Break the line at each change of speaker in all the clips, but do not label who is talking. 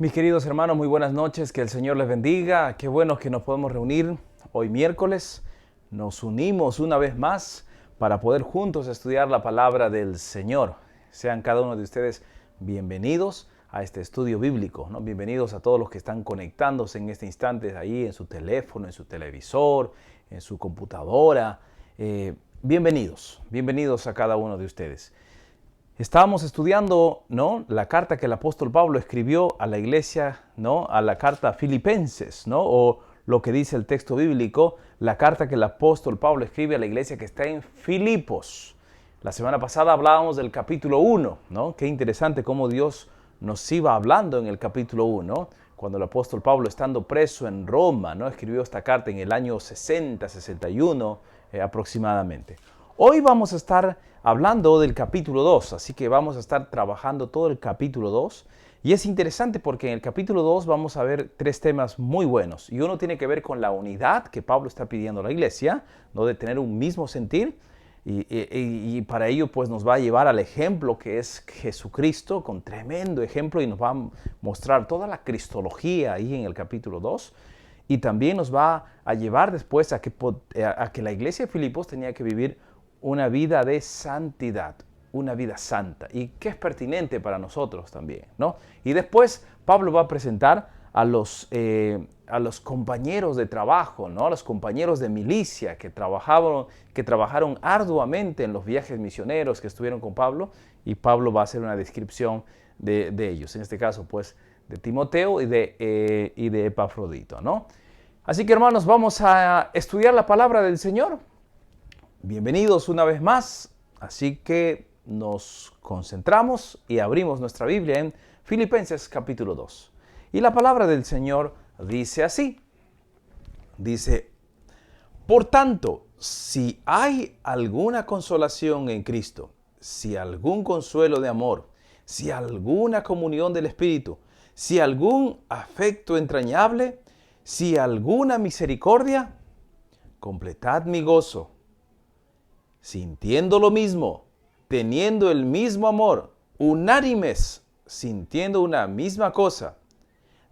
Mis queridos hermanos, muy buenas noches, que el Señor les bendiga. Qué bueno que nos podemos reunir hoy miércoles. Nos unimos una vez más para poder juntos estudiar la palabra del Señor. Sean cada uno de ustedes bienvenidos a este estudio bíblico, ¿no? Bienvenidos a todos los que están conectándose en este instante ahí en su teléfono, en su televisor, en su computadora. Bienvenidos a cada uno de ustedes. Estábamos estudiando, ¿no?, la carta que el apóstol Pablo escribió a la iglesia, ¿no?, a la carta Filipenses, ¿no?, o lo que dice el texto bíblico, la carta que el apóstol Pablo escribe a la iglesia que está en Filipos. La semana pasada hablábamos del capítulo 1, ¿no? Qué interesante cómo Dios nos iba hablando en el capítulo 1, cuando el apóstol Pablo, estando preso en Roma, ¿no?, escribió esta carta en el año 60, 61 aproximadamente. Hoy vamos a estar hablando del capítulo 2, así que vamos a estar trabajando todo el capítulo 2. Y es interesante porque en el capítulo 2 vamos a ver tres temas muy buenos. Y uno tiene que ver con la unidad que Pablo está pidiendo a la iglesia, ¿no?, de tener un mismo sentir. Y para ello pues nos va a llevar al ejemplo que es Jesucristo, con tremendo ejemplo, y nos va a mostrar toda la cristología ahí en el capítulo 2. Y también nos va a llevar después a que la iglesia de Filipos tenía que vivir una vida de santidad, una vida santa, y que es pertinente para nosotros también, ¿no? Y después Pablo va a presentar a los compañeros de trabajo, ¿no?, a los compañeros de milicia que trabajaron arduamente en los viajes misioneros que estuvieron con Pablo, y Pablo va a hacer una descripción de ellos, en este caso pues de Timoteo y de Epafrodito, ¿no? Así que hermanos, vamos a estudiar la palabra del Señor. Bienvenidos una vez más, así que nos concentramos y abrimos nuestra Biblia en Filipenses capítulo 2. Y la palabra del Señor dice así, dice: por tanto, si hay alguna consolación en Cristo, si algún consuelo de amor, si alguna comunión del Espíritu, si algún afecto entrañable, si alguna misericordia, completad mi gozo, sintiendo lo mismo, teniendo el mismo amor, unánimes, sintiendo una misma cosa.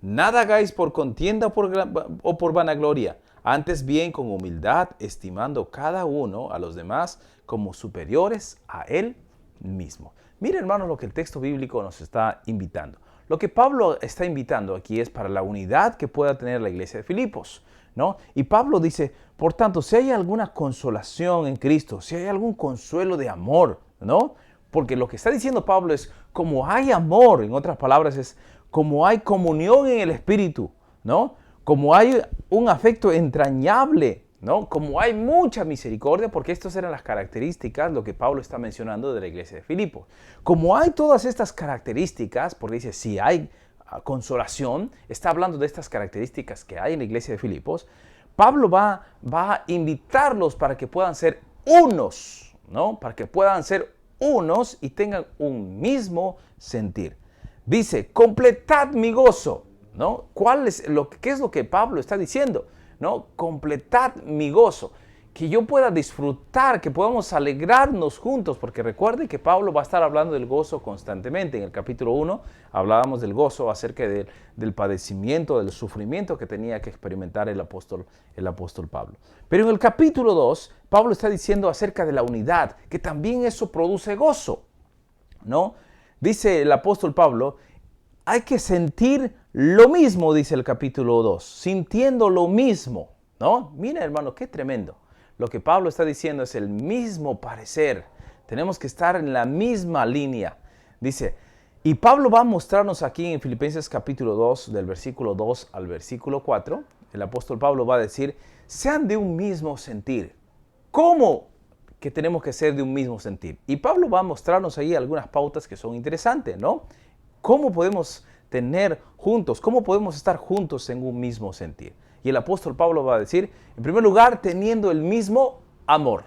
Nada hagáis por contienda o por vanagloria, antes bien con humildad, estimando cada uno a los demás como superiores a él mismo. Miren, hermanos, lo que el texto bíblico nos está invitando. Lo que Pablo está invitando aquí es para la unidad que pueda tener la iglesia de Filipos, ¿no? Y Pablo dice, por tanto, si hay alguna consolación en Cristo, si hay algún consuelo de amor, ¿no? Porque lo que está diciendo Pablo es, como hay amor, en otras palabras, es como hay comunión en el Espíritu, ¿no? Como hay un afecto entrañable, ¿no? Como hay mucha misericordia, porque estas eran las características, lo que Pablo está mencionando de la iglesia de Filipos. Como hay todas estas características, porque dice, si hay consolación, está hablando de estas características que hay en la iglesia de Filipos, Pablo va a invitarlos para que puedan ser unos, ¿no? Para que puedan ser unos y tengan un mismo sentir. Dice, completad mi gozo, ¿no? ¿Qué es lo que Pablo está diciendo? ¿No? Completad mi gozo. Que yo pueda disfrutar, que podamos alegrarnos juntos, porque recuerde que Pablo va a estar hablando del gozo constantemente. En el capítulo 1 hablábamos del gozo acerca del padecimiento, del sufrimiento que tenía que experimentar el apóstol Pablo. Pero en el capítulo 2, Pablo está diciendo acerca de la unidad, que también eso produce gozo, ¿no? Dice el apóstol Pablo, hay que sentir lo mismo, dice el capítulo 2, sintiendo lo mismo, ¿no? Mira, hermano, qué tremendo. Lo que Pablo está diciendo es el mismo parecer. Tenemos que estar en la misma línea. Dice, y Pablo va a mostrarnos aquí en Filipenses capítulo 2, del versículo 2 al versículo 4, el apóstol Pablo va a decir, sean de un mismo sentir. ¿Cómo que tenemos que ser de un mismo sentir? Y Pablo va a mostrarnos ahí algunas pautas que son interesantes, ¿no? ¿Cómo podemos tener juntos, cómo podemos estar juntos en un mismo sentir? Y el apóstol Pablo va a decir, en primer lugar, teniendo el mismo amor,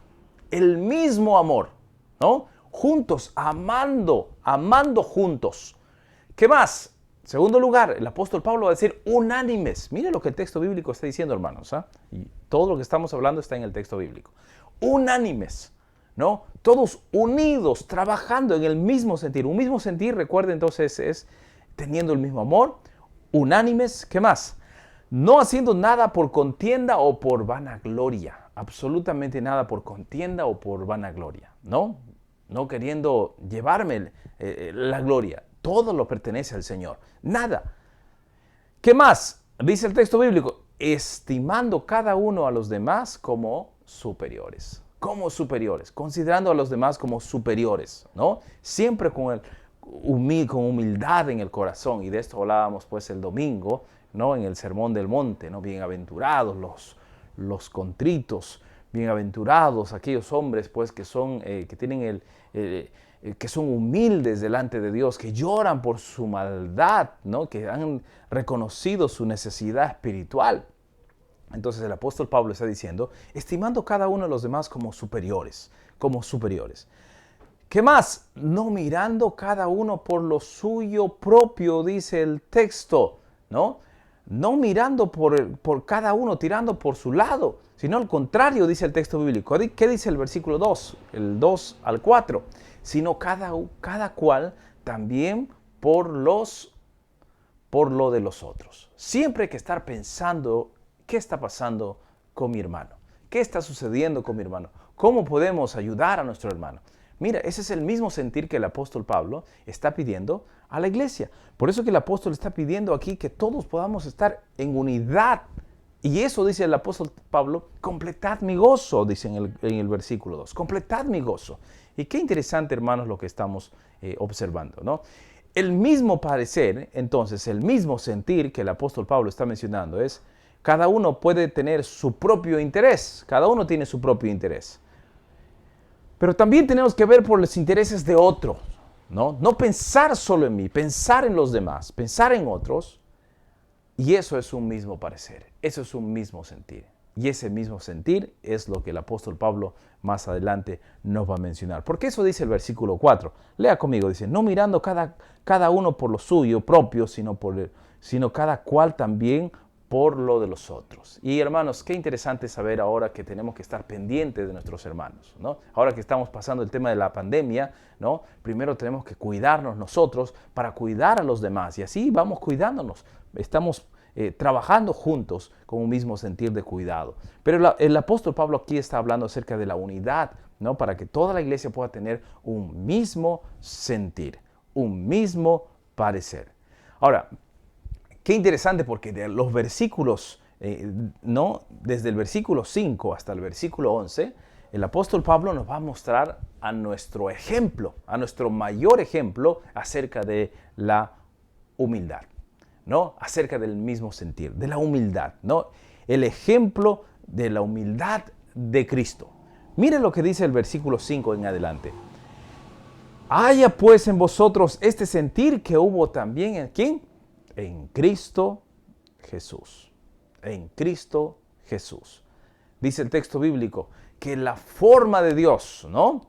¿no? Juntos, amando juntos. ¿Qué más? En segundo lugar, el apóstol Pablo va a decir unánimes. Mire lo que el texto bíblico está diciendo, hermanos, ¿ah? Y todo lo que estamos hablando está en el texto bíblico. Unánimes, ¿no? Todos unidos, trabajando en el mismo sentir. Un mismo sentir, recuerden entonces, es teniendo el mismo amor, Unánimes, ¿qué más? No haciendo nada por contienda o por vanagloria. Absolutamente nada por contienda o por vanagloria, ¿no? No queriendo llevarme la gloria. Todo lo pertenece al Señor. Nada. ¿Qué más? Dice el texto bíblico, estimando cada uno a los demás como superiores. Como superiores, considerando a los demás como superiores, ¿no? Siempre con humildad en el corazón. Y de esto hablábamos pues el domingo, ¿no? En el Sermón del Monte, ¿no? Bienaventurados los contritos, bienaventurados aquellos hombres pues que son, que tienen que son humildes delante de Dios, que lloran por su maldad, ¿no? Que han reconocido su necesidad espiritual. Entonces el apóstol Pablo está diciendo, estimando cada uno de los demás como superiores, como superiores. ¿Qué más? No mirando cada uno por lo suyo propio, dice el texto, ¿no? No mirando por cada uno, tirando por su lado, sino al contrario, dice el texto bíblico. ¿Qué dice el versículo 2? El 2 al 4. Sino cada cual también por lo de los otros. Siempre hay que estar pensando, ¿qué está pasando con mi hermano? ¿Qué está sucediendo con mi hermano? ¿Cómo podemos ayudar a nuestro hermano? Mira, ese es el mismo sentir que el apóstol Pablo está pidiendo a la iglesia. Por eso que el apóstol está pidiendo aquí que todos podamos estar en unidad. Y eso dice el apóstol Pablo, completad mi gozo, dice en el versículo 2. Completad mi gozo. Y qué interesante, hermanos, lo que estamos observando, ¿no? El mismo parecer, entonces, el mismo sentir que el apóstol Pablo está mencionando es, cada uno puede tener su propio interés. Cada uno tiene su propio interés. Pero también tenemos que ver por los intereses de otros, ¿no? No pensar solo en mí, pensar en los demás, pensar en otros. Y eso es un mismo parecer, eso es un mismo sentir. Y ese mismo sentir es lo que el apóstol Pablo más adelante nos va a mencionar. Porque eso dice el versículo 4. Lea conmigo, dice, no mirando cada uno por lo suyo propio, sino cada cual también por lo de los otros. Y hermanos, qué interesante saber ahora que tenemos que estar pendientes de nuestros hermanos, ¿no? Ahora que estamos pasando el tema de la pandemia, ¿no? Primero tenemos que cuidarnos nosotros para cuidar a los demás y así vamos cuidándonos. Estamos trabajando juntos con un mismo sentir de cuidado. Pero el apóstol Pablo aquí está hablando acerca de la unidad, ¿no? Para que toda la iglesia pueda tener un mismo sentir, un mismo parecer. Ahora, qué interesante porque de los versículos, ¿no? Desde el versículo 5 hasta el versículo 11, el apóstol Pablo nos va a mostrar a nuestro ejemplo, a nuestro mayor ejemplo acerca de la humildad, ¿no? Acerca del mismo sentir, de la humildad, ¿no? El ejemplo de la humildad de Cristo. Miren lo que dice el versículo 5 en adelante. Haya pues en vosotros este sentir que hubo también en ¿quién? En Cristo Jesús. En Cristo Jesús. Dice el texto bíblico que la forma de Dios, ¿no?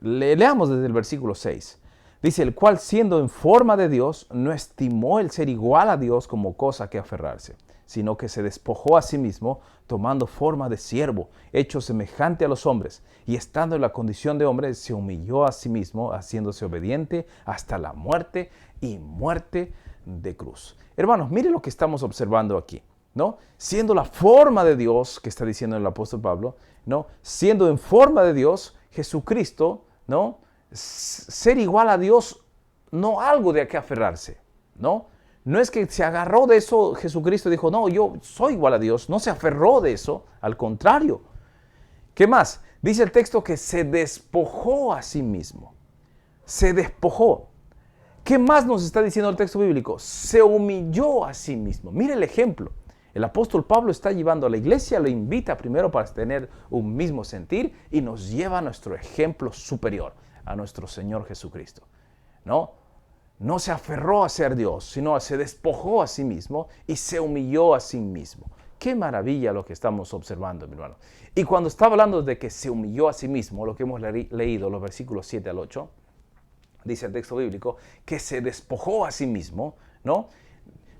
Leamos desde el versículo 6. Dice, el cual siendo en forma de Dios, no estimó el ser igual a Dios como cosa que aferrarse, sino que se despojó a sí mismo, tomando forma de siervo, hecho semejante a los hombres, y estando en la condición de hombre, se humilló a sí mismo, haciéndose obediente hasta la muerte y muerte de cruz. Hermanos, miren lo que estamos observando aquí, ¿no? Siendo la forma de Dios, que está diciendo el apóstol Pablo, ¿no? Siendo en forma de Dios, Jesucristo, ¿no? Ser igual a Dios, no algo de a qué aferrarse, ¿no? No es que se agarró de eso, Jesucristo dijo, no, yo soy igual a Dios, no se aferró de eso, al contrario. ¿Qué más? Dice el texto que se despojó a sí mismo, se despojó. ¿Qué más nos está diciendo el texto bíblico? Se humilló a sí mismo. Mire el ejemplo. El apóstol Pablo está llevando a la iglesia, lo invita primero para tener un mismo sentir y nos lleva a nuestro ejemplo superior, a nuestro Señor Jesucristo. No se aferró a ser Dios, sino se despojó a sí mismo y se humilló a sí mismo. Qué maravilla lo que estamos observando, mi hermano. Y cuando está hablando de que se humilló a sí mismo, lo que hemos leído, los versículos 7 al 8, dice el texto bíblico, que se despojó a sí mismo, ¿no?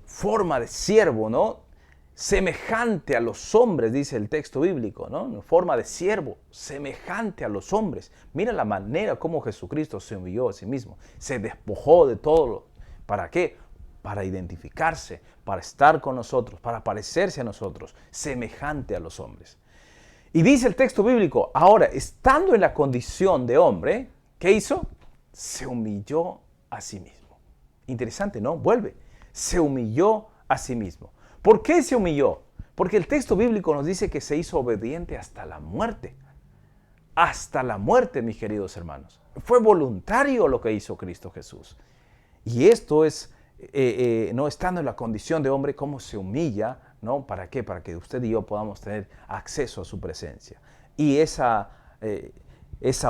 Forma de siervo, ¿no? Semejante a los hombres, dice el texto bíblico, ¿no? En forma de siervo, semejante a los hombres. Mira la manera como Jesucristo se humilló a sí mismo. Se despojó de todo. ¿Para qué? para identificarse, para estar con nosotros, para parecerse a nosotros, semejante a los hombres. Y dice el texto bíblico, ahora, estando en la condición de hombre, ¿qué hizo? Se humilló a sí mismo. Interesante, ¿no? Vuelve. Se humilló a sí mismo. ¿Por qué se humilló? Porque el texto bíblico nos dice que se hizo obediente hasta la muerte. Hasta la muerte, mis queridos hermanos. Fue voluntario lo que hizo Cristo Jesús. Y esto es, no estando en la condición de hombre, cómo se humilla, ¿no? ¿Para qué? Para que usted y yo podamos tener acceso a su presencia. Y esa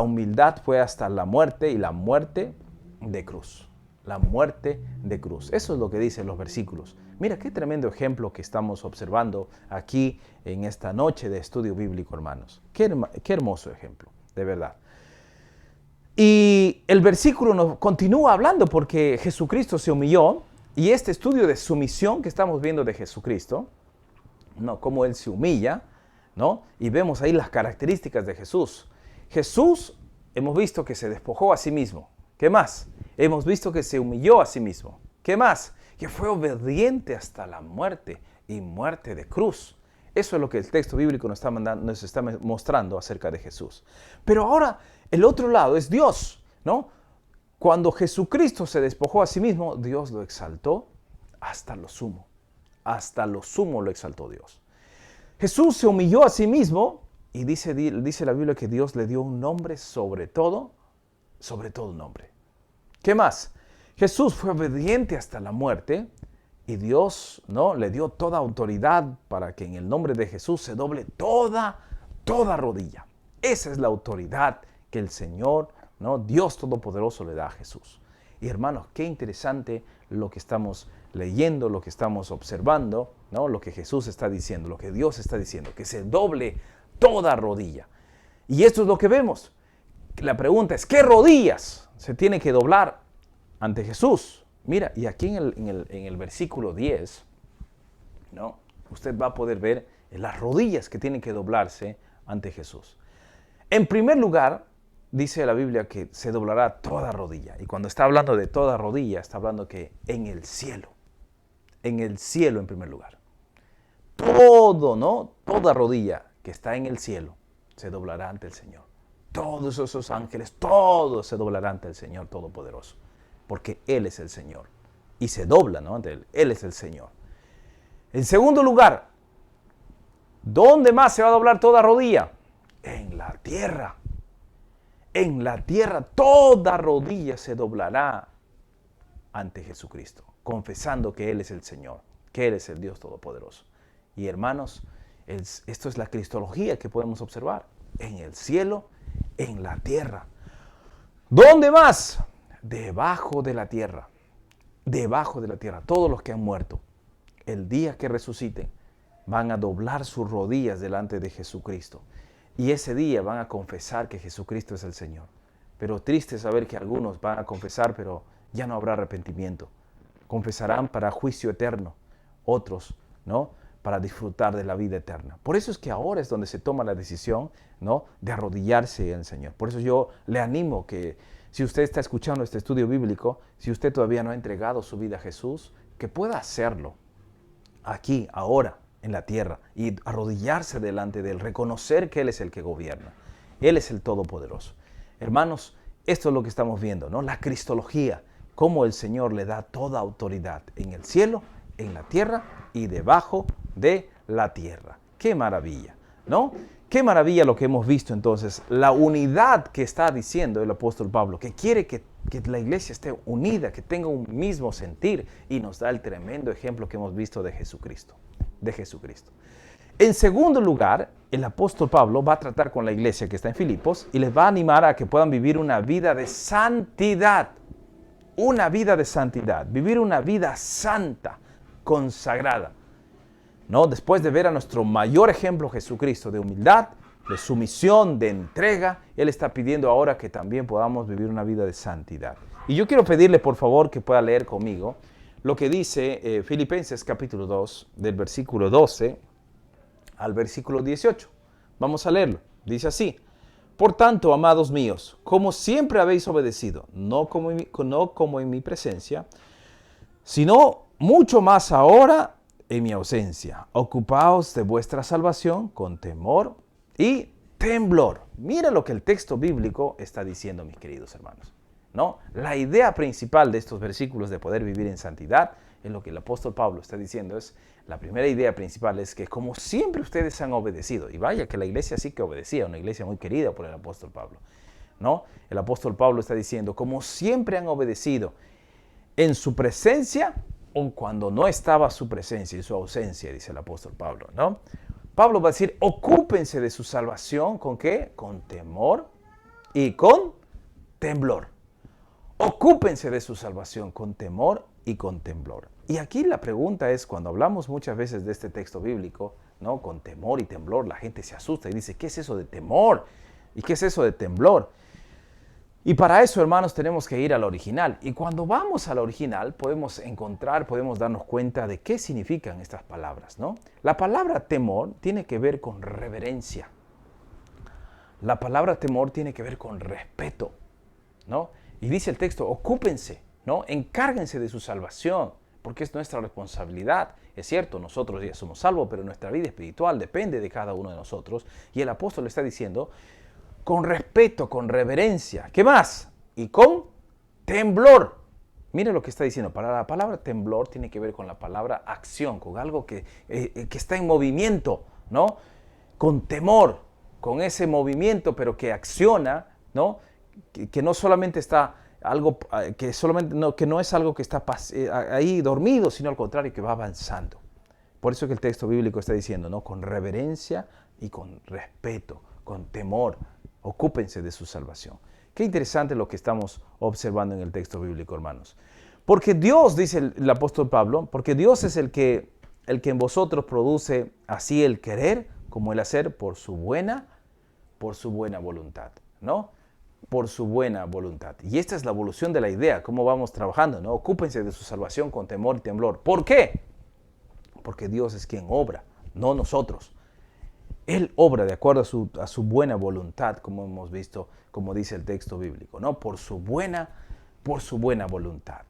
humildad fue hasta la muerte, y la muerte de cruz. La muerte de cruz. Eso es lo que dicen los versículos. Mira qué tremendo ejemplo que estamos observando aquí en esta noche de estudio bíblico, hermanos. Qué hermoso ejemplo, de verdad. Y el versículo nos continúa hablando porque Jesucristo se humilló, y este estudio de sumisión que estamos viendo de Jesucristo, ¿no? Cómo Él se humilla, ¿no? Y vemos ahí las características de Jesús. Jesús, hemos visto que se despojó a sí mismo. ¿Qué más? Hemos visto que se humilló a sí mismo. ¿Qué más? Que fue obediente hasta la muerte, y muerte de cruz. Eso es lo que el texto bíblico nos está mostrando acerca de Jesús. Pero ahora, el otro lado es Dios, ¿no? Cuando Jesucristo se despojó a sí mismo, Dios lo exaltó hasta lo sumo. Hasta lo sumo lo exaltó Dios. Jesús se humilló a sí mismo, y dice la Biblia que Dios le dio un nombre sobre todo nombre. ¿Qué más? Jesús fue obediente hasta la muerte, y Dios, ¿no?, le dio toda autoridad para que en el nombre de Jesús se doble toda rodilla. Esa es la autoridad que el Señor, ¿no?, Dios Todopoderoso le da a Jesús. Y hermanos, qué interesante lo que estamos leyendo, lo que estamos observando, ¿no?, lo que Jesús está diciendo, lo que Dios está diciendo, que se doble toda rodilla. Y esto es lo que vemos. La pregunta es, ¿qué rodillas se tiene que doblar ante Jesús? Mira, y aquí en el versículo 10, ¿no?, usted va a poder ver las rodillas que tienen que doblarse ante Jesús. En primer lugar, dice la Biblia que se doblará toda rodilla. Y cuando está hablando de toda rodilla, está hablando que en el cielo en primer lugar. Todo, ¿no?, toda rodilla que está en el cielo se doblará ante el Señor. Todos esos ángeles, todos se doblarán ante el Señor Todopoderoso. Porque Él es el Señor. Y se dobla, ¿no?, ante Él. Él es el Señor. En segundo lugar, ¿dónde más se va a doblar toda rodilla? En la tierra. En la tierra toda rodilla se doblará ante Jesucristo, confesando que Él es el Señor, que Él es el Dios Todopoderoso. Y hermanos, esto es la cristología que podemos observar. En el cielo, en la tierra. ¿Dónde más? Debajo de la tierra. Debajo de la tierra. Todos los que han muerto, el día que resuciten, van a doblar sus rodillas delante de Jesucristo. Y ese día van a confesar que Jesucristo es el Señor. Pero triste saber que algunos van a confesar, pero ya no habrá arrepentimiento. Confesarán para juicio eterno. Otros, ¿no?, para disfrutar de la vida eterna. Por eso es que ahora es donde se toma la decisión, ¿no?, de arrodillarse al Señor. Por eso yo le animo que si usted está escuchando este estudio bíblico, si usted todavía no ha entregado su vida a Jesús, que pueda hacerlo aquí, ahora, en la tierra, y arrodillarse delante de Él, reconocer que Él es el que gobierna. Él es el Todopoderoso. Hermanos, esto es lo que estamos viendo, ¿no? La cristología, cómo el Señor le da toda autoridad en el cielo, en la tierra y debajo de la tierra. ¡Qué maravilla!, ¿no? Qué maravilla lo que hemos visto entonces, la unidad que está diciendo el apóstol Pablo, que quiere que la iglesia esté unida, que tenga un mismo sentir, y nos da el tremendo ejemplo que hemos visto de Jesucristo. En segundo lugar, el apóstol Pablo va a tratar con la iglesia que está en Filipos y les va a animar a que puedan vivir una vida de santidad. Una vida de santidad, vivir una vida santa, consagrada, ¿no? Después de ver a nuestro mayor ejemplo, Jesucristo, de humildad, de sumisión, de entrega, Él está pidiendo ahora que también podamos vivir una vida de santidad. Y yo quiero pedirle, por favor, que pueda leer conmigo lo que dice Filipenses capítulo 2, del versículo 12 al versículo 18. Vamos a leerlo. Dice así: Por tanto, amados míos, como siempre habéis obedecido, no como en mi presencia, sino mucho más ahora en mi ausencia. Ocupaos de vuestra salvación con temor y temblor. Mira lo que el texto bíblico está diciendo, mis queridos hermanos, ¿no? La idea principal de estos versículos de poder vivir en santidad es lo que el apóstol Pablo está diciendo. La primera idea principal es que como siempre ustedes han obedecido, y vaya que la iglesia sí que obedecía, una iglesia muy querida por el apóstol Pablo, ¿no? El apóstol Pablo está diciendo, como siempre han obedecido en su presencia o cuando no estaba su presencia, en su ausencia, dice el apóstol Pablo, ¿no? Pablo va a decir, ocúpense de su salvación, ¿con qué? Con temor y con temblor. Ocúpense de su salvación con temor y con temblor. Y aquí la pregunta es, cuando hablamos muchas veces de este texto bíblico, ¿no? Con temor y temblor, la gente se asusta y dice, ¿qué es eso de temor? ¿Y qué es eso de temblor? Y para eso, hermanos, tenemos que ir al original. Y cuando vamos al original, podemos darnos cuenta de qué significan estas palabras, ¿no? La palabra temor tiene que ver con reverencia. La palabra temor tiene que ver con respeto, ¿no? Y dice el texto, ocúpense, ¿no? Encárguense de su salvación, porque es nuestra responsabilidad. Es cierto, nosotros ya somos salvos, pero nuestra vida espiritual depende de cada uno de nosotros. Y el apóstol está diciendo, con respeto, con reverencia. ¿Qué más? Y con temblor. Mire lo que está diciendo. Para la palabra temblor tiene que ver con la palabra acción, con algo que está en movimiento, ¿no? Con temor, con ese movimiento, pero que acciona, ¿no? Que no solamente está algo, que no es algo que está ahí dormido, sino al contrario, que va avanzando. Por eso que el texto bíblico está diciendo, ¿no? Con reverencia y con respeto, con temor. Ocúpense de su salvación. Qué interesante lo que estamos observando en el texto bíblico, hermanos. Porque Dios, dice el apóstol Pablo, porque Dios es el que en vosotros produce así el querer como el hacer por su buena voluntad, ¿no? Por su buena voluntad. Y esta es la evolución de la idea, cómo vamos trabajando, ¿no? Ocúpense de su salvación con temor y temblor. ¿Por qué? Porque Dios es quien obra, no nosotros. Él obra de acuerdo a su buena voluntad, como hemos visto, como dice el texto bíblico, ¿no? Por su buena voluntad.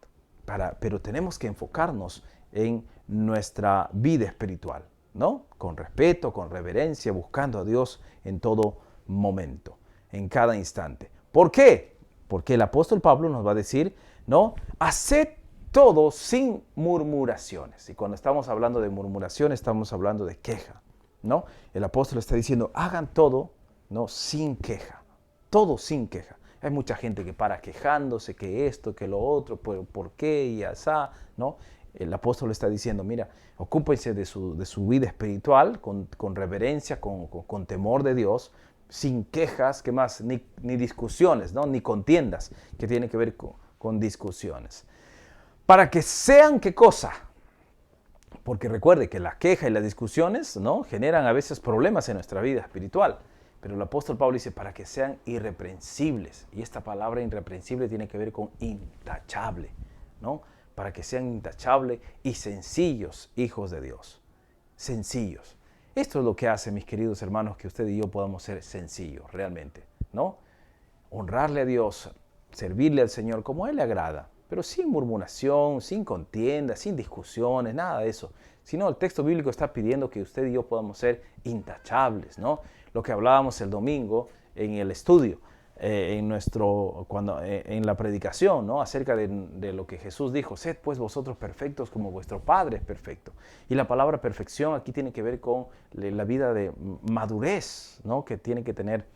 Pero tenemos que enfocarnos en nuestra vida espiritual, ¿no? Con respeto, con reverencia, buscando a Dios en todo momento, en cada instante. ¿Por qué? Porque el apóstol Pablo nos va a decir, ¿no? Haced todo sin murmuraciones. Y cuando estamos hablando de murmuración, estamos hablando de queja, ¿no? El apóstol está diciendo, hagan todo, ¿no? Sin queja, todo sin queja. Hay mucha gente que para quejándose, que esto, que lo otro, por qué y asá, ¿no? El apóstol está diciendo, mira, ocúpense de su vida espiritual con reverencia, con temor de Dios, sin quejas, ¿qué más? Ni discusiones, ¿no? Ni contiendas, que tiene que ver con discusiones. Para que sean, ¿qué cosa? Porque recuerde que la queja y las discusiones, ¿no? Generan a veces problemas en nuestra vida espiritual. Pero el apóstol Pablo dice para que sean irreprensibles. Y esta palabra irreprensible tiene que ver con intachable, ¿no? Para que sean intachables y sencillos hijos de Dios. Sencillos. Esto es lo que hace, mis queridos hermanos, que usted y yo podamos ser sencillos realmente, ¿no? Honrarle a Dios, servirle al Señor como a Él le agrada. Pero sin murmuración, sin contienda, sin discusiones, nada de eso. Sino el texto bíblico está pidiendo que usted y yo podamos ser intachables, ¿no? Lo que hablábamos el domingo en el estudio, en la predicación, ¿no? Acerca de lo que Jesús dijo, sed pues vosotros perfectos como vuestro Padre es perfecto. Y la palabra perfección aquí tiene que ver con la vida de madurez, ¿no? Que tiene que tener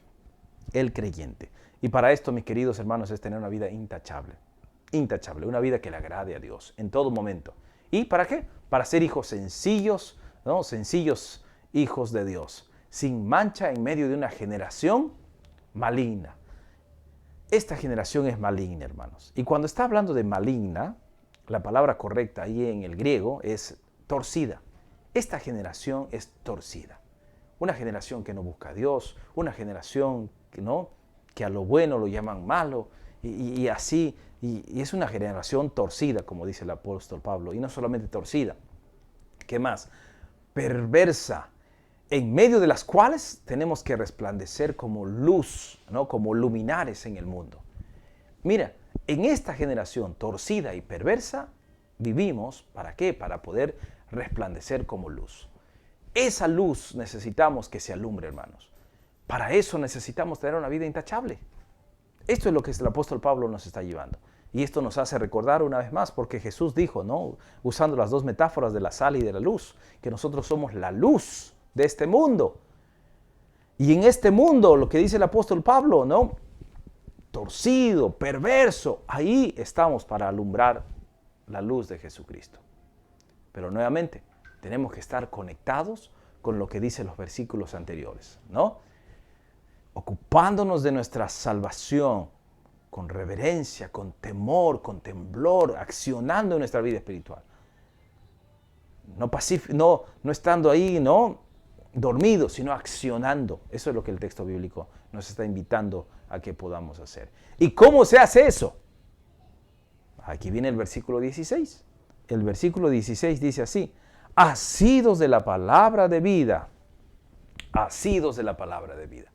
el creyente. Y para esto, mis queridos hermanos, es tener una vida intachable. Intachable, una vida que le agrade a Dios en todo momento. ¿Y para qué? Para ser hijos sencillos, ¿no? Sencillos hijos de Dios, sin mancha en medio de una generación maligna. Esta generación es maligna, hermanos. Y cuando está hablando de maligna, la palabra correcta ahí en el griego es torcida. Esta generación es torcida. Una generación que no busca a Dios, una generación que a lo bueno lo llaman malo, y así. Y es una generación torcida, como dice el apóstol Pablo. Y no solamente torcida. ¿Qué más? Perversa. En medio de las cuales tenemos que resplandecer como luz, ¿no? Como luminares en el mundo. Mira, en esta generación torcida y perversa, vivimos, ¿para qué? Para poder resplandecer como luz. Esa luz necesitamos que se alumbre, hermanos. Para eso necesitamos tener una vida intachable. Esto es lo que el apóstol Pablo nos está llevando. Y esto nos hace recordar una vez más, porque Jesús dijo, ¿no?, usando las dos metáforas de la sal y de la luz, que nosotros somos la luz de este mundo. Y en este mundo, lo que dice el apóstol Pablo, ¿no?, torcido, perverso, ahí estamos para alumbrar la luz de Jesucristo. Pero nuevamente, tenemos que estar conectados con lo que dicen los versículos anteriores, ¿no? Ocupándonos de nuestra salvación con reverencia, con temor, con temblor, accionando en nuestra vida espiritual. No estando ahí, ¿no?, dormidos, sino accionando. Eso es lo que el texto bíblico nos está invitando a que podamos hacer. ¿Y cómo se hace eso? Aquí viene el versículo 16. El versículo 16 dice así: asidos de la palabra de vida. Asidos de la palabra de vida.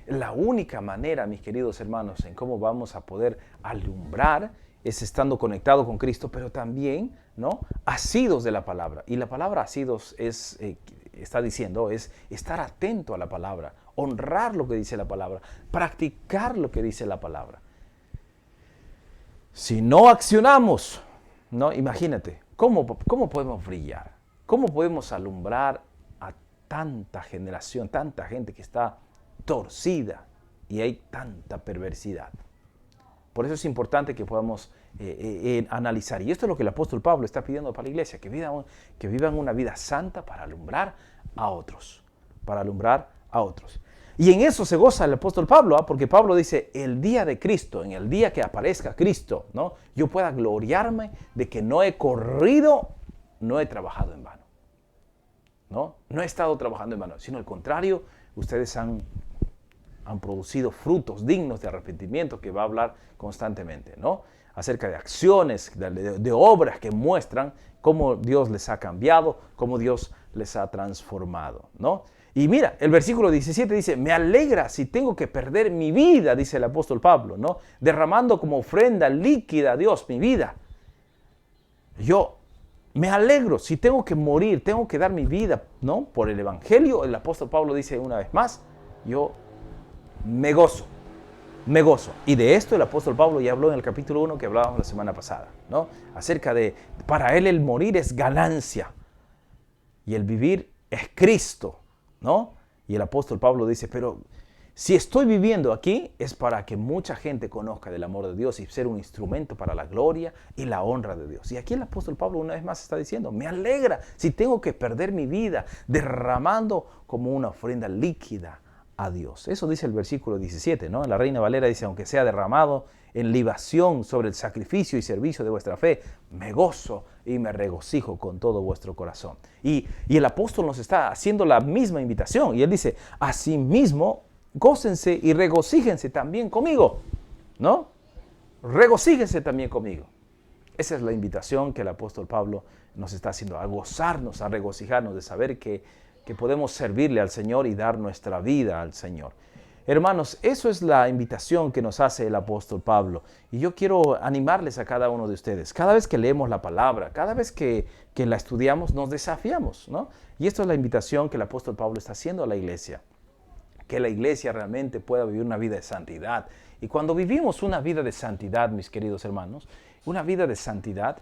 La única manera, mis queridos hermanos, en cómo vamos a poder alumbrar es estando conectado con Cristo, pero también, ¿no?, asidos de la palabra. Y la palabra asidos está diciendo, es estar atento a la palabra, honrar lo que dice la palabra, practicar lo que dice la palabra. Si no accionamos, ¿no?, imagínate, ¿cómo podemos brillar? ¿Cómo podemos alumbrar a tanta generación, tanta gente que está torcida y hay tanta perversidad? Por eso es importante que podamos analizar. Y esto es lo que el apóstol Pablo está pidiendo para la iglesia, que vivan una vida santa para alumbrar a otros. Para alumbrar a otros. Y en eso se goza el apóstol Pablo, porque Pablo dice, el día de Cristo, en el día que aparezca Cristo, ¿no?, yo pueda gloriarme de que no he corrido, no he trabajado en vano. No he estado trabajando en vano, sino al contrario, ustedes han producido frutos dignos de arrepentimiento, que va a hablar constantemente, ¿no?, acerca de acciones, de obras que muestran cómo Dios les ha cambiado, cómo Dios les ha transformado, ¿no? Y mira, el versículo 17 dice, me alegra si tengo que perder mi vida, dice el apóstol Pablo, ¿no?, derramando como ofrenda líquida a Dios mi vida. Yo me alegro si tengo que morir, tengo que dar mi vida, ¿no?, por el evangelio. El apóstol Pablo dice una vez más, yo me gozo. Y de esto el apóstol Pablo ya habló en el capítulo 1 que hablábamos la semana pasada, ¿no?, acerca de, para él el morir es ganancia y el vivir es Cristo, ¿no? Y el apóstol Pablo dice, pero si estoy viviendo aquí es para que mucha gente conozca del amor de Dios y ser un instrumento para la gloria y la honra de Dios. Y aquí el apóstol Pablo una vez más está diciendo, me alegra si tengo que perder mi vida derramando como una ofrenda líquida a Dios. Eso dice el versículo 17, ¿no? La Reina Valera dice, aunque sea derramado en libación sobre el sacrificio y servicio de vuestra fe, me gozo y me regocijo con todo vuestro corazón. Y el apóstol nos está haciendo la misma invitación. Y él dice, asimismo, gócense y regocíjense también conmigo, ¿no? Regocíjense también conmigo. Esa es la invitación que el apóstol Pablo nos está haciendo, a gozarnos, a regocijarnos, de saber que podemos servirle al Señor y dar nuestra vida al Señor. Hermanos, eso es la invitación que nos hace el apóstol Pablo. Y yo quiero animarles a cada uno de ustedes. Cada vez que leemos la palabra, cada vez que la estudiamos, nos desafiamos, ¿no? Y esto es la invitación que el apóstol Pablo está haciendo a la iglesia. Que la iglesia realmente pueda vivir una vida de santidad. Y cuando vivimos una vida de santidad, mis queridos hermanos, una vida de santidad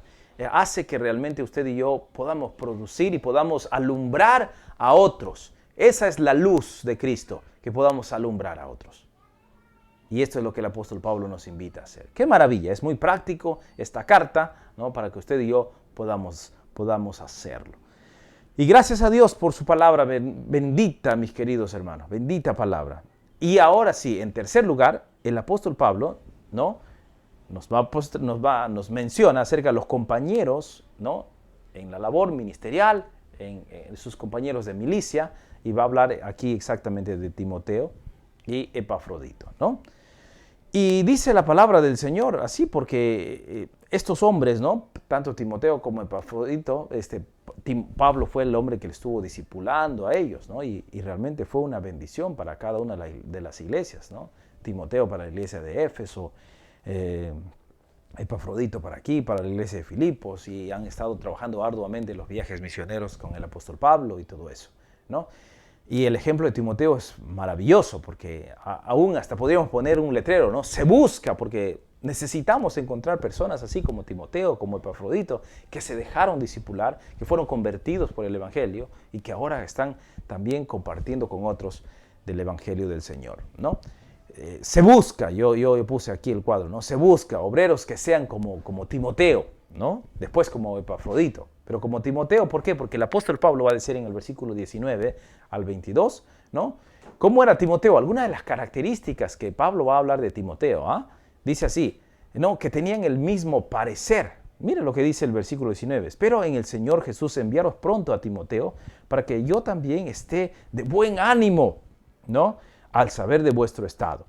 hace que realmente usted y yo podamos producir y podamos alumbrar a otros. Esa es la luz de Cristo, que podamos alumbrar a otros. Y esto es lo que el apóstol Pablo nos invita a hacer. ¡Qué maravilla! Es muy práctico esta carta, ¿no?, para que usted y yo podamos hacerlo. Y gracias a Dios por su palabra bendita, mis queridos hermanos. Bendita palabra. Y ahora sí, en tercer lugar, el apóstol Pablo, ¿no?, nos menciona acerca de los compañeros, ¿no?, en la labor ministerial, en sus compañeros de milicia, y va a hablar aquí exactamente de Timoteo y Epafrodito, ¿no? Y dice la palabra del Señor así, porque estos hombres, ¿no?, tanto Timoteo como Epafrodito, Pablo fue el hombre que le estuvo discipulando a ellos, ¿no? Y realmente fue una bendición para cada una de las iglesias, ¿no? Timoteo para la iglesia de Éfeso, Epafrodito para aquí, para la iglesia de Filipos, y han estado trabajando arduamente en los viajes misioneros con el apóstol Pablo y todo eso, ¿no? Y el ejemplo de Timoteo es maravilloso, porque aún hasta podríamos poner un letrero, ¿no? Se busca, porque necesitamos encontrar personas así como Timoteo, como Epafrodito, que se dejaron discipular, que fueron convertidos por el Evangelio y que ahora están también compartiendo con otros del Evangelio del Señor, ¿no? Se busca, yo puse aquí el cuadro, ¿no? Se busca obreros que sean como Timoteo, ¿no? Después como Epafrodito, pero como Timoteo, ¿por qué? Porque el apóstol Pablo va a decir en el versículo 19 al 22, ¿no? ¿Cómo era Timoteo? Algunas de las características que Pablo va a hablar de Timoteo, ¿ah? Dice así, ¿no? Que tenían el mismo parecer. Miren lo que dice el versículo 19. Espero en el Señor Jesús enviaros pronto a Timoteo para que yo también esté de buen ánimo, ¿no? Al saber de vuestro estado.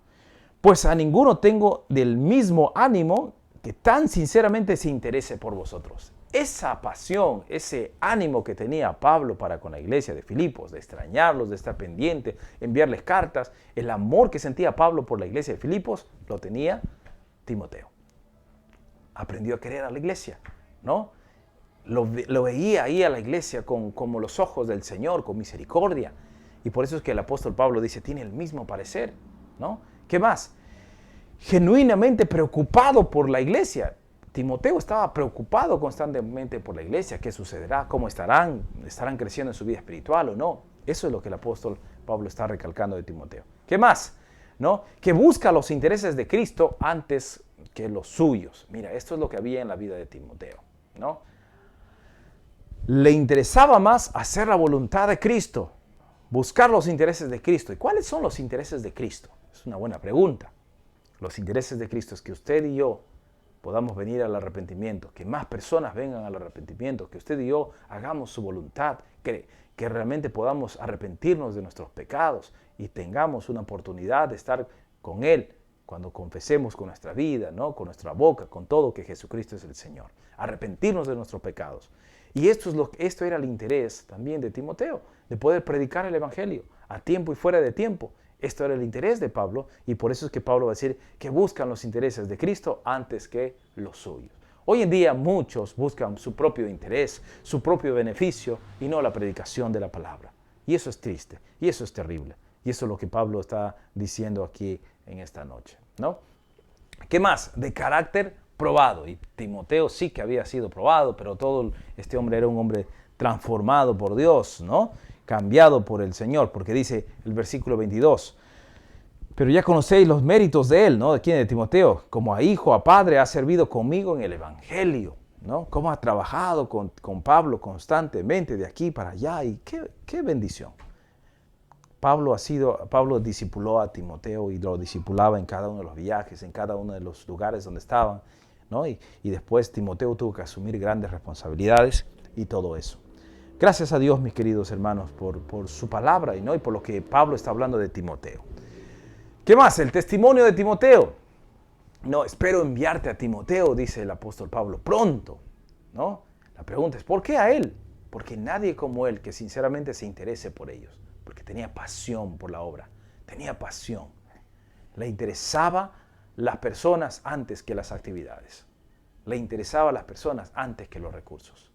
Pues a ninguno tengo del mismo ánimo que tan sinceramente se interese por vosotros. Esa pasión, ese ánimo que tenía Pablo para con la iglesia de Filipos, de extrañarlos, de estar pendiente, enviarles cartas, el amor que sentía Pablo por la iglesia de Filipos, lo tenía Timoteo. Aprendió a querer a la iglesia, ¿no? Lo veía ahí a la iglesia como los ojos del Señor, con misericordia. Y por eso es que el apóstol Pablo dice, tiene el mismo parecer, ¿no? ¿Qué más? Genuinamente preocupado por la iglesia. Timoteo estaba preocupado constantemente por la iglesia. ¿Qué sucederá? ¿Cómo estarán? ¿Estarán creciendo en su vida espiritual o no? Eso es lo que el apóstol Pablo está recalcando de Timoteo. ¿Qué más? ¿No? Que busca los intereses de Cristo antes que los suyos. Mira, esto es lo que había en la vida de Timoteo, ¿no? Le interesaba más hacer la voluntad de Cristo, buscar los intereses de Cristo. ¿Y cuáles son los intereses de Cristo? Es una buena pregunta. Los intereses de Cristo es que usted y yo podamos venir al arrepentimiento, que más personas vengan al arrepentimiento, que usted y yo hagamos su voluntad, que realmente podamos arrepentirnos de nuestros pecados y tengamos una oportunidad de estar con Él cuando confesemos con nuestra vida, ¿no? Con nuestra boca, con todo, que Jesucristo es el Señor. Arrepentirnos de nuestros pecados. Y esto era el interés también de Timoteo, de poder predicar el Evangelio a tiempo y fuera de tiempo. Esto era el interés de Pablo, y por eso es que Pablo va a decir que buscan los intereses de Cristo antes que los suyos. Hoy en día muchos buscan su propio interés, su propio beneficio, y no la predicación de la palabra. Y eso es triste, y eso es terrible. Y eso es lo que Pablo está diciendo aquí en esta noche, ¿no? ¿Qué más? De carácter probado. Y Timoteo sí que había sido probado, pero todo este hombre era un hombre transformado por Dios, ¿no? Cambiado por el Señor, porque dice el versículo 22, pero ya conocéis los méritos de él, ¿no? ¿De quién? De Timoteo. Como a hijo, a padre, ha servido conmigo en el Evangelio, ¿no? Cómo ha trabajado con Pablo constantemente de aquí para allá, y qué bendición. Pablo discipuló a Timoteo y lo discipulaba en cada uno de los viajes, en cada uno de los lugares donde estaban, ¿no? Y después Timoteo tuvo que asumir grandes responsabilidades y todo eso. Gracias a Dios, mis queridos hermanos, por su palabra, ¿no? Y por lo que Pablo está hablando de Timoteo. ¿Qué más? El testimonio de Timoteo. No, espero enviarte a Timoteo, dice el apóstol Pablo, pronto, ¿no? La pregunta es, ¿por qué a él? Porque nadie como él que sinceramente se interese por ellos, porque tenía pasión por la obra, tenía pasión. Le interesaba las personas antes que las actividades. Le interesaba a las personas antes que los recursos.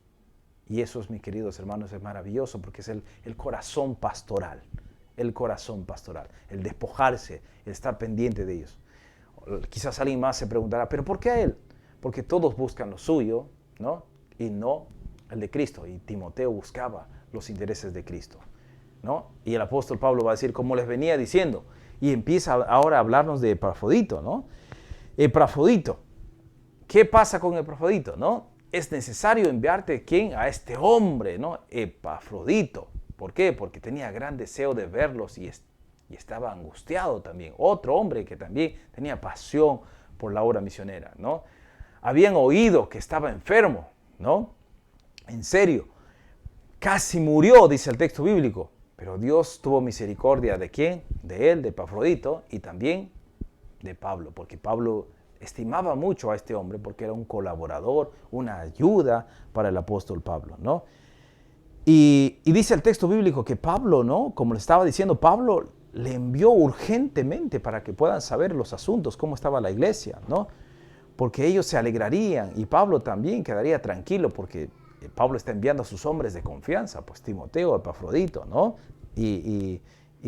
Y eso, mis queridos hermanos, es maravilloso porque es el corazón pastoral, el despojarse, el estar pendiente de ellos. Quizás alguien más se preguntará, ¿pero por qué a él? Porque todos buscan lo suyo, ¿no? Y no el de Cristo. Y Timoteo buscaba los intereses de Cristo, ¿no? Y el apóstol Pablo va a decir, como les venía diciendo, y empieza ahora a hablarnos de Epafrodito, ¿no? Epafrodito. ¿Qué pasa con Epafrodito, no? Es necesario enviarte, ¿quién? A este hombre, ¿no? Epafrodito. ¿Por qué? Porque tenía gran deseo de verlos y estaba angustiado también. Otro hombre que también tenía pasión por la obra misionera, ¿no? Habían oído que estaba enfermo, ¿no? En serio. Casi murió, dice el texto bíblico. Pero Dios tuvo misericordia ¿de quién? De él, de Epafrodito, y también de Pablo, porque Pablo estimaba mucho a este hombre porque era un colaborador, una ayuda para el apóstol Pablo, ¿no? Y dice el texto bíblico que Pablo, ¿no? Como le estaba diciendo, Pablo le envió urgentemente para que puedan saber los asuntos, cómo estaba la iglesia, ¿no? porque ellos se alegrarían y Pablo también quedaría tranquilo porque Pablo está enviando a sus hombres de confianza, pues Timoteo, Epafrodito, ¿no? Y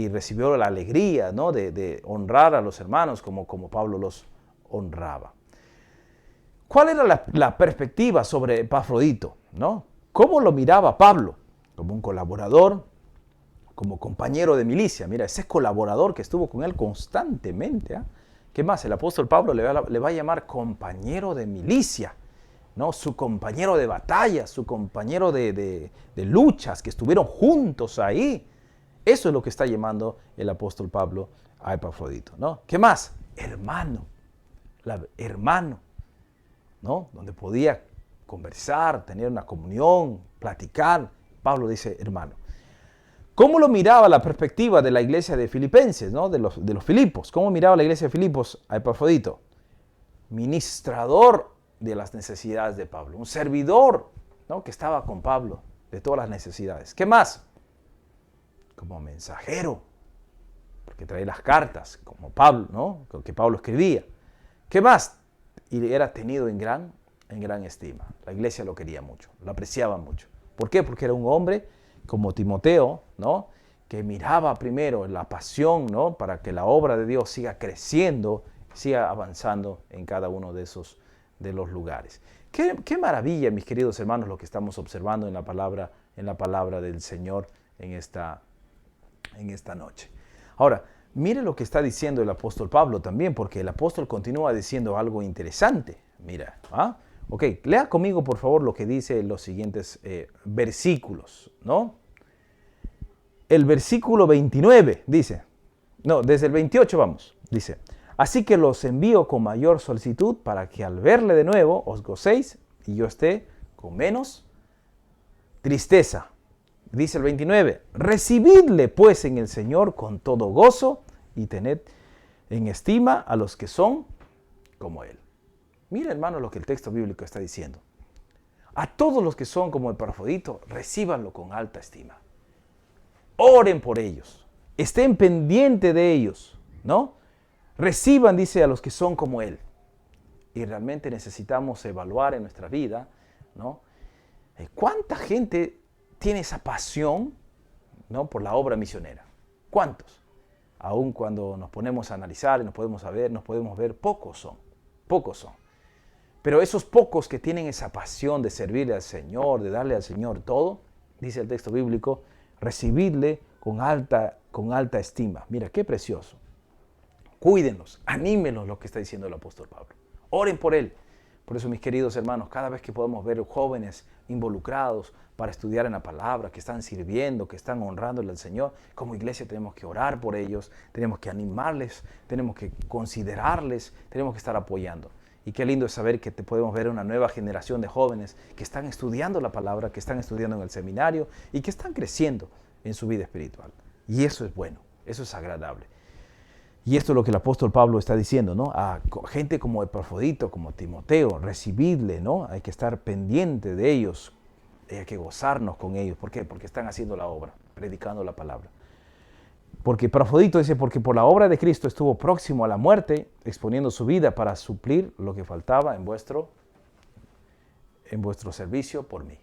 recibió la alegría, ¿no? de honrar a los hermanos como Pablo los honraba. ¿Cuál era la perspectiva sobre Epafrodito, ¿no? ¿Cómo lo miraba Pablo? Como un colaborador, como compañero de milicia. Mira, ese colaborador que estuvo con él constantemente. ¿Qué más? El apóstol Pablo le va a llamar compañero de milicia, ¿no? Su compañero de batalla, su compañero de luchas, que estuvieron juntos ahí. Eso es lo que está llamando el apóstol Pablo a Epafrodito, ¿no? ¿Qué más? Hermano, hermano, ¿no? Donde podía conversar, tener una comunión, platicar. Pablo dice hermano. ¿Cómo lo miraba la perspectiva de la iglesia de Filipenses, ¿no? de los Filipos? ¿Cómo miraba la iglesia de Filipos a Epafrodito? Ministrador de las necesidades de Pablo, un servidor, ¿no? que estaba con Pablo de todas las necesidades. ¿Qué más? Como mensajero, porque traía las cartas, como Pablo, ¿no? que Pablo escribía. ¿Qué más? Y era tenido en gran estima. La iglesia lo quería mucho, lo apreciaba mucho. ¿Por qué? Porque era un hombre como Timoteo, ¿no? que miraba primero la pasión, ¿no? para que la obra de Dios siga creciendo, siga avanzando en cada uno de los lugares. Qué maravilla, mis queridos hermanos, lo que estamos observando en la palabra del Señor en esta noche. Ahora, mire lo que está diciendo el apóstol Pablo también, porque el apóstol continúa diciendo algo interesante. Mira, Ok, lea conmigo por favor lo que dice los siguientes versículos, ¿no? El versículo 29 dice, no, desde el 28 vamos, dice, así que los envío con mayor solicitud para que al verle de nuevo os gocéis y yo esté con menos tristeza. Dice el 29, recibidle pues en el Señor con todo gozo y tened en estima a los que son como Él. Mira, hermano, lo que el texto bíblico está diciendo. A todos los que son como Epafrodito, recíbanlo con alta estima. Oren por ellos. Estén pendientes de ellos, ¿no? Reciban, dice, a los que son como Él. Y realmente necesitamos evaluar en nuestra vida, ¿no? ¿Cuánta gente tiene esa pasión, ¿no? por la obra misionera? ¿Cuántos? Aun cuando nos ponemos a analizar y nos podemos ver, pocos son. Pero esos pocos que tienen esa pasión de servirle al Señor, de darle al Señor todo, dice el texto bíblico, recibidle con alta estima. Mira, qué precioso. Cuídenlos, anímenlos, lo que está diciendo el apóstol Pablo. Oren por él. Por eso, mis queridos hermanos, cada vez que podamos ver jóvenes involucrados para estudiar en la palabra, que están sirviendo, que están honrándole al Señor, como iglesia tenemos que orar por ellos, tenemos que animarles, tenemos que considerarles, tenemos que estar apoyando. Y qué lindo es saber que podemos ver una nueva generación de jóvenes que están estudiando la palabra, que están estudiando en el seminario y que están creciendo en su vida espiritual. Y eso es bueno, eso es agradable. Y esto es lo que el apóstol Pablo está diciendo, ¿no? A gente como Epafrodito, como Timoteo, recibidle, ¿no? Hay que estar pendiente de ellos, hay que gozarnos con ellos. ¿Por qué? Porque están haciendo la obra, predicando la palabra. Porque Epafrodito dice, porque por la obra de Cristo estuvo próximo a la muerte, exponiendo su vida para suplir lo que faltaba en vuestro servicio por mí.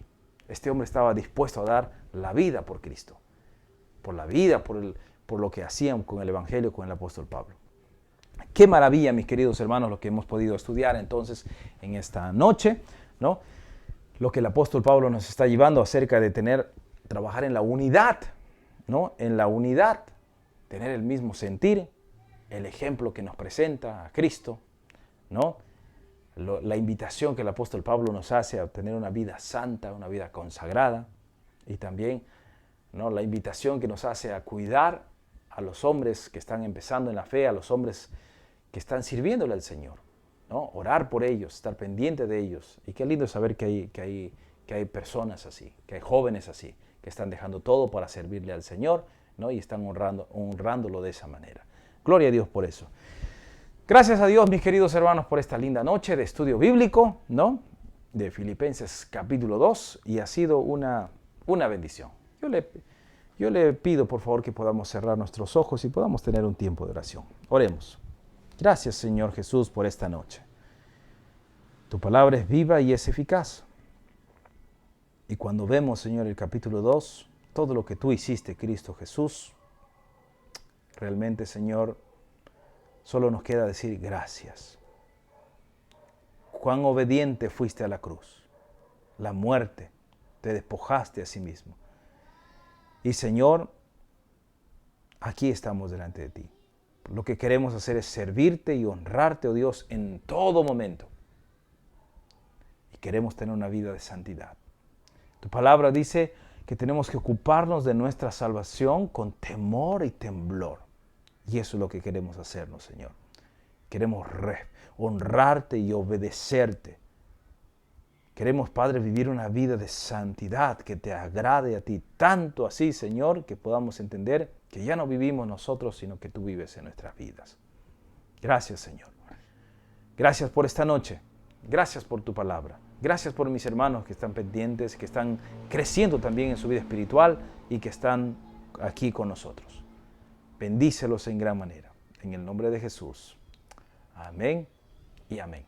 Este hombre estaba dispuesto a dar la vida por Cristo, por la vida, por lo que hacían con el Evangelio, con el apóstol Pablo. Qué maravilla, mis queridos hermanos, lo que hemos podido estudiar entonces en esta noche, ¿no? Lo que el apóstol Pablo nos está llevando acerca de trabajar en la unidad, ¿no? En la unidad, tener el mismo sentir, el ejemplo que nos presenta a Cristo, ¿no? La invitación que el apóstol Pablo nos hace a tener una vida santa, una vida consagrada, y también, ¿no? La invitación que nos hace a cuidar a los hombres que están empezando en la fe, a los hombres que están sirviéndole al Señor, ¿no? Orar por ellos, estar pendiente de ellos. Y qué lindo saber que hay personas así, que hay jóvenes así, que están dejando todo para servirle al Señor, ¿no? Y están honrándolo de esa manera. Gloria a Dios por eso. Gracias a Dios, mis queridos hermanos, por esta linda noche de estudio bíblico, ¿no? De Filipenses capítulo 2, y ha sido una bendición. Yo le pido, por favor, que podamos cerrar nuestros ojos y podamos tener un tiempo de oración. Oremos. Gracias, Señor Jesús, por esta noche. Tu palabra es viva y es eficaz. Y cuando vemos, Señor, el capítulo 2, todo lo que tú hiciste, Cristo Jesús, realmente, Señor, solo nos queda decir gracias. Cuán obediente fuiste a la cruz, la muerte, te despojaste a sí mismo. Y, Señor, aquí estamos delante de ti. Lo que queremos hacer es servirte y honrarte, oh Dios, en todo momento. Y queremos tener una vida de santidad. Tu palabra dice que tenemos que ocuparnos de nuestra salvación con temor y temblor. Y eso es lo que queremos hacernos, Señor. Queremos honrarte y obedecerte. Queremos, Padre, vivir una vida de santidad que te agrade a ti. Tanto así, Señor, que podamos entender que ya no vivimos nosotros, sino que tú vives en nuestras vidas. Gracias, Señor. Gracias por esta noche. Gracias por tu palabra. Gracias por mis hermanos que están pendientes, que están creciendo también en su vida espiritual y que están aquí con nosotros. Bendícelos en gran manera. En el nombre de Jesús. Amén y amén.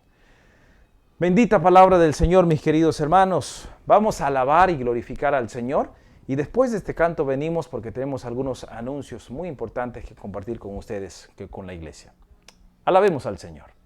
Bendita palabra del Señor, mis queridos hermanos. Vamos a alabar y glorificar al Señor. Y después de este canto venimos porque tenemos algunos anuncios muy importantes que compartir con ustedes, con la iglesia. Alabemos al Señor.